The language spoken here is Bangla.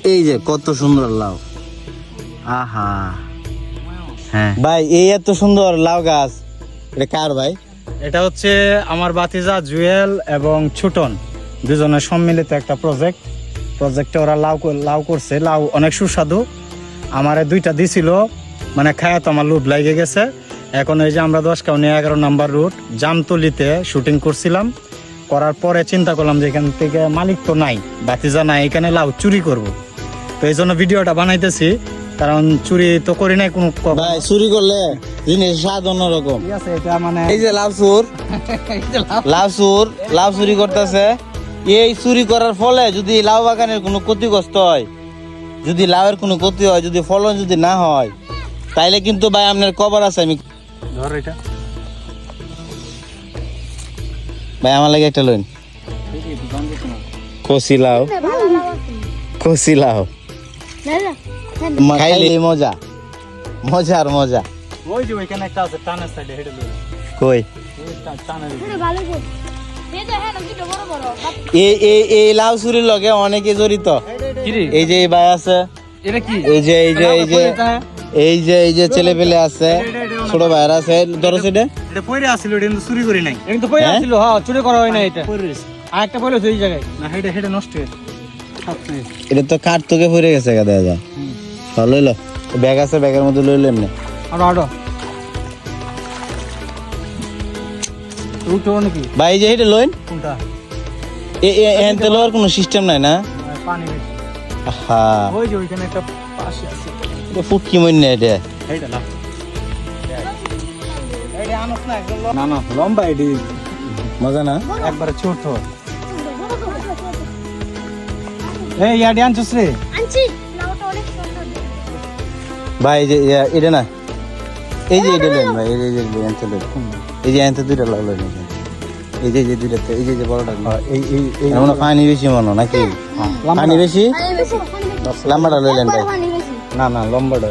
এই যে কত সুন্দর লাউ, আহা। হ্যাঁ ভাই, এই এত সুন্দর লাউ গাছ, এটা কার ভাই? এটা হচ্ছে আমার ভাতিজা জুয়েল এবং ছুটন, দুজনের সম্মিলিত একটা প্রজেক্টে ওরা লাউ করছে। লাউ অনেক সুস্বাদু, আমারে 2টা দিছিল, মানে খায়া তো আমার লোভ লাগে গেছে। এখন এই যে আমরা 10-11 নাম্বার রুট জামতলিতে শুটিং করছিলাম, করার পরে চিন্তা করলাম যে এখান থেকে মালিক তো নাই, ভাতিজা নাই, এখানে লাউ চুরি করব। তো এই জন্য ভিডিওটা বানাইতেছি, কারণ চুরি তো করি নাই কোনো। ভাই চুরি করলে জিনিস স্বাদ অন্যরকম। ঠিক আছে, এটা মানে এই যে লাউ চুরি করতেছে। এই চুরি করার ফলে যদি লাউ বাগানের কোনো ক্ষতিগ্রস্ত হয়, যদি লাউয়ের কোনো ক্ষতি হয়, যদি ফলন যদি না হয়, তাইলে কিন্তু ভাই আপনার কবর আছে। আমি ধর এটা ভাই আমার লাগে একটা লইন, কচি লাউ, কচি লাউ খাইলে মজা, মজার মজা। ওই যে ওইখানে একটা আছে টানের সাইডে, হেডে লই কই টানের এই লাউ চুরির লগে অনেকে জড়িত। এই যে এই ভাই আছে, এটা কি এই যে ছেলে পেলে আছে, ছোট ভাইরা আছে। ধরো সেটা এটা পয়রা আছিল, এটা কিন্তু চুরি করি নাই। এটা তো পয়রা ছিল, হ্যাঁ চুরি করা হয় না। এটা পয়রা রইছে। আর একটা পয়লা সেই জায়গায় না, হেডে নষ্ট হয়ে এটা তো কাঠ তোকে পড়ে গেছে গা, দেখা যায়। লইল ব্যাগ আছে, ব্যাগের মধ্যে লইল এমনি। আরো উঠো নাকি ভাই যে এটা লইন, কোনটা এনতে লওয়ার কোনো সিস্টেম নাই না? পানি বেশি। আহা, ওই যে ওইখানে একটা পাশে আছে, এটা ফুটকি মইন না এটা। এইটা না, এইটা আনস না একদম না না লম্বা, এডি মজা না? একবারে ছোট। এই ইয়াডি আনছস রে? আনছি লাউটা অনেক সুন্দর। ভাই এই যে এটা না, এই যে এটা লইন ভাই, এই যে এনতে লইন, এই যে এনতে দুইটা লাউ লইন, এই যে দুইটা, এই যে বড়টা। এই এমন পানি বেশি মনে নাকি? পানি বেশি, পানি বেশি লম্বাটা লইলেন ভাই। পানি বেশি না লম্বাটা